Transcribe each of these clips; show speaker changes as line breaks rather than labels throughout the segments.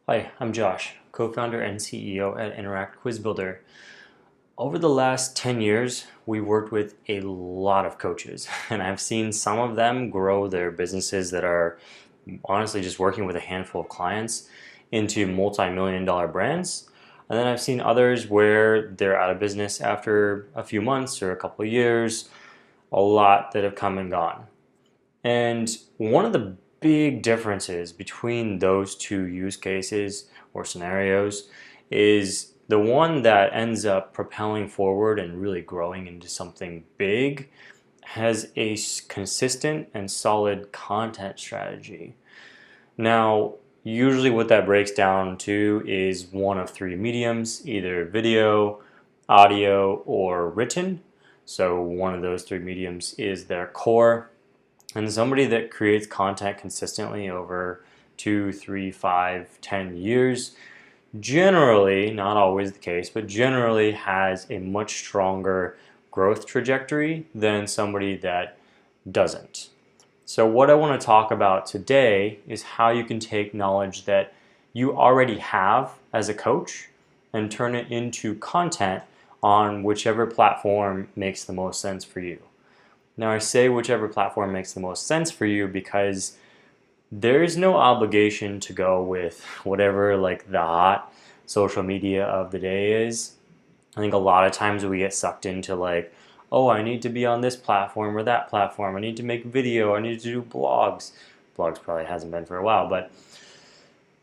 Hi, I'm Josh, co-founder and CEO at Interact Quiz Builder. Over the last 10 years, we worked with a lot of coaches, and I've seen some of them grow their businesses that are honestly just working with a handful of clients into multi-million dollar brands. And then I've seen others where they're out of business after a few months or a couple of years, a lot that have come and gone. And one of the big differences between those two use cases or scenarios is the one that ends up propelling forward and really growing into something big has a consistent and solid content strategy. Now, usually what that breaks down to is one of three mediums, either video, audio, or written. So one of those three mediums is their core, and somebody that creates content consistently over 2, 3, 5, 10 years, generally, not always the case, but generally has a much stronger growth trajectory than somebody that doesn't. So what I want to talk about today is how you can take knowledge that you already have as a coach and turn it into content on whichever platform makes the most sense for you. Now, I say whichever platform makes the most sense for you because there is no obligation to go with whatever like the hot social media of the day is. I think a lot of times we get sucked into like, oh, I need to be on this platform or that platform. I need to make video. I need to do blogs. Blogs probably hasn't been for a while, but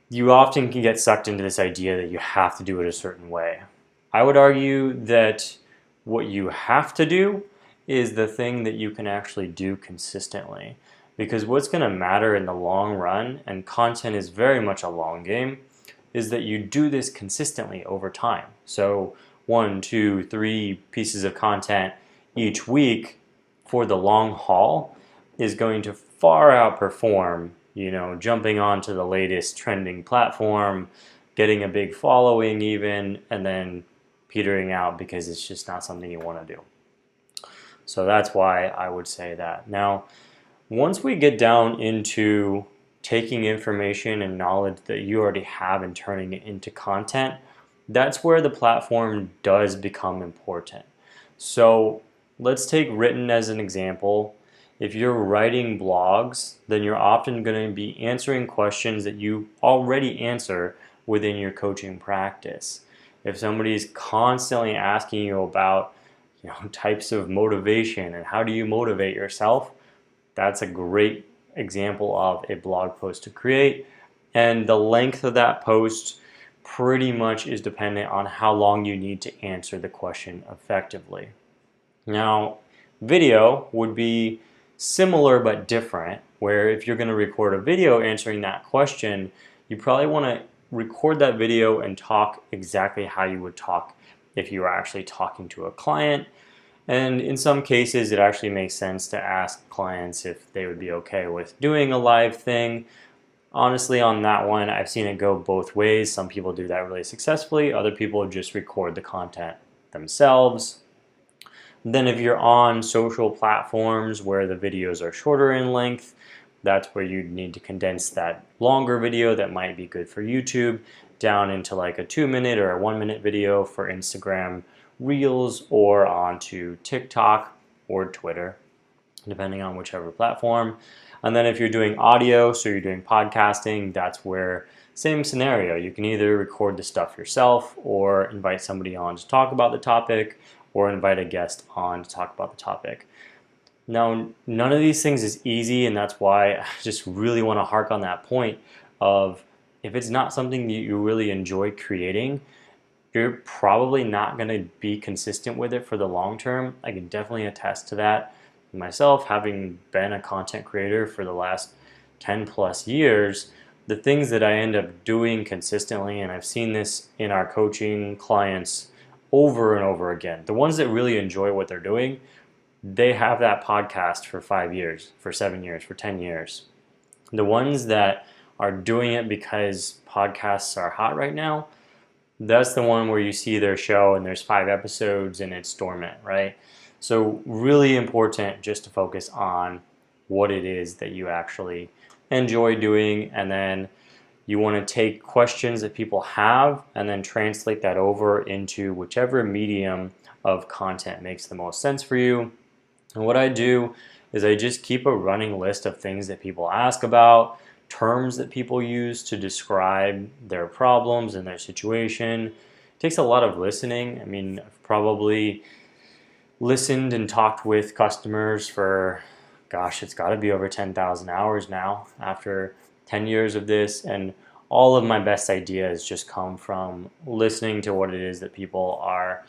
you often can get sucked into this idea that you have to do it a certain way. I would argue that what you have to do is the thing that you can actually do consistently. Because what's going to matter in the long run, and content is very much a long game, is that you do this consistently over time. So 1, 2, 3 pieces of content each week for the long haul is going to far outperform, jumping onto the latest trending platform, getting a big following even, and then petering out because it's just not something you want to do. So that's why I would say that. Now, once we get down into taking information and knowledge that you already have and turning it into content, that's where the platform does become important. So let's take written as an example. If you're writing blogs, then you're often going to be answering questions that you already answer within your coaching practice. If somebody's constantly asking you about types of motivation and how do you motivate yourself, that's a great example of a blog post to create. And the length of that post pretty much is dependent on how long you need to answer the question effectively. Now, video would be similar but different, where if you're going to record a video answering that question, you probably want to record that video and talk exactly how you would talk if you were actually talking to a client. And in some cases, it actually makes sense to ask clients if they would be okay with doing a live thing. Honestly, on that one, I've seen it go both ways. Some people do that really successfully. Other people just record the content themselves. Then if you're on social platforms where the videos are shorter in length, that's where you need to condense that longer video that might be good for YouTube down into like a 2-minute or a 1-minute video for Instagram Reels or onto TikTok or Twitter, depending on whichever platform. And then if you're doing audio, so you're doing podcasting, that's where same scenario. You can either record the stuff yourself or invite somebody on to talk about the topic or invite a guest on to talk about the topic. Now, none of these things is easy, and that's why I just really want to hark on that point of if it's not something that you really enjoy creating, you're probably not going to be consistent with it for the long term. I can definitely attest to that myself, having been a content creator for the last 10 plus years. The things that I end up doing consistently, and I've seen this in our coaching clients over and over again, the ones that really enjoy what they're doing, they have that podcast for 5 years, for 7 years, for 10 years. The ones that are doing it because podcasts are hot right now, that's the one where you see their show and there's 5 episodes and it's dormant, right? So really important just to focus on what it is that you actually enjoy doing, and then You want to take questions that people have and then translate that over into whichever medium of content makes the most sense for you. And what I do is I just keep a running list of things that people ask about, terms that people use to describe their problems and their situation. It takes a lot of listening. I mean, I've probably listened and talked with customers for, gosh, it's got to be over 10,000 hours now after 10 years of this. And all of my best ideas just come from listening to what it is that people are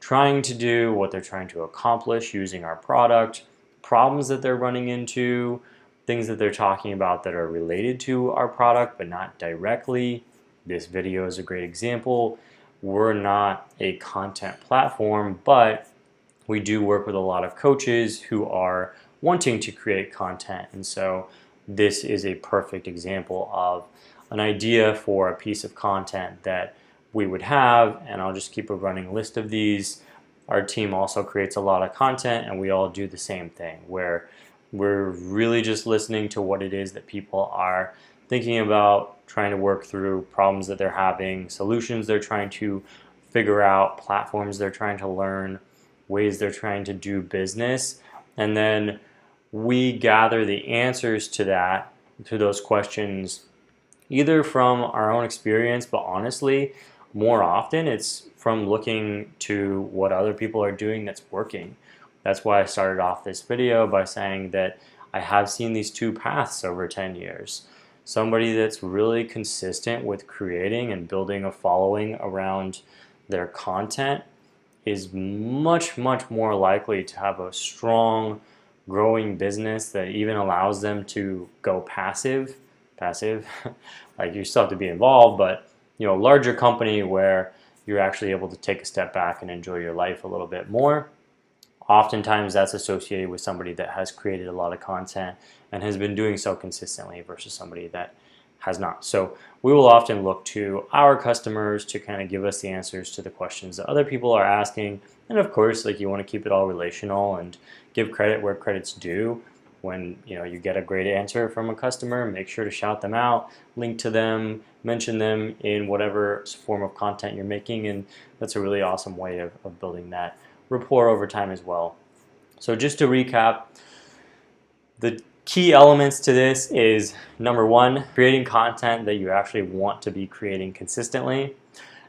trying to do, what they're trying to accomplish using our product, problems that they're running into, things that they're talking about that are related to our product but not directly. This video is a great example. We're not a content platform, but we do work with a lot of coaches who are wanting to create content. And so this is a perfect example of an idea for a piece of content that we would have, and I'll just keep a running list of these. Our team also creates a lot of content, and we all do the same thing, where we're really just listening to what it is that people are thinking about, trying to work through problems that they're having, solutions they're trying to figure out, platforms they're trying to learn, ways they're trying to do business, and then we gather the answers to those questions, either from our own experience, but honestly, more often it's from looking to what other people are doing that's working. That's why I started off this video by saying that I have seen these two paths over 10 years. Somebody that's really consistent with creating and building a following around their content is much, much more likely to have a strong, growing business that even allows them to go passive, like you still have to be involved, but a larger company where you're actually able to take a step back and enjoy your life a little bit more. Oftentimes that's associated with somebody that has created a lot of content and has been doing so consistently versus somebody that has not. So we will often look to our customers to kind of give us the answers to the questions that other people are asking. And of course, like, you want to keep it all relational and give credit where credit's due. When you get a great answer from a customer, make sure to shout them out, link to them, mention them in whatever form of content you're making, and that's a really awesome way of building that rapport over time as well. So just to recap, the key elements to this is, number one, creating content that you actually want to be creating consistently.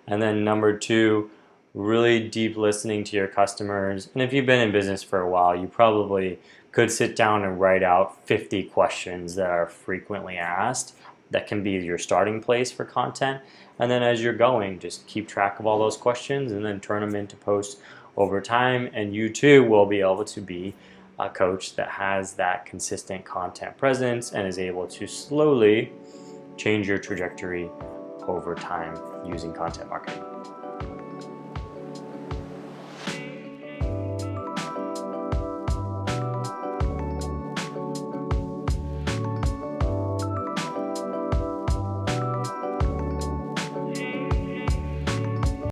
And then number two, really deep listening to your customers. And if you've been in business for a while, you probably could sit down and write out 50 questions that are frequently asked. That can be your starting place for content. And then as you're going, just keep track of all those questions and then turn them into posts over time. And you too will be able to be a coach that has that consistent content presence and is able to slowly change your trajectory over time using content marketing.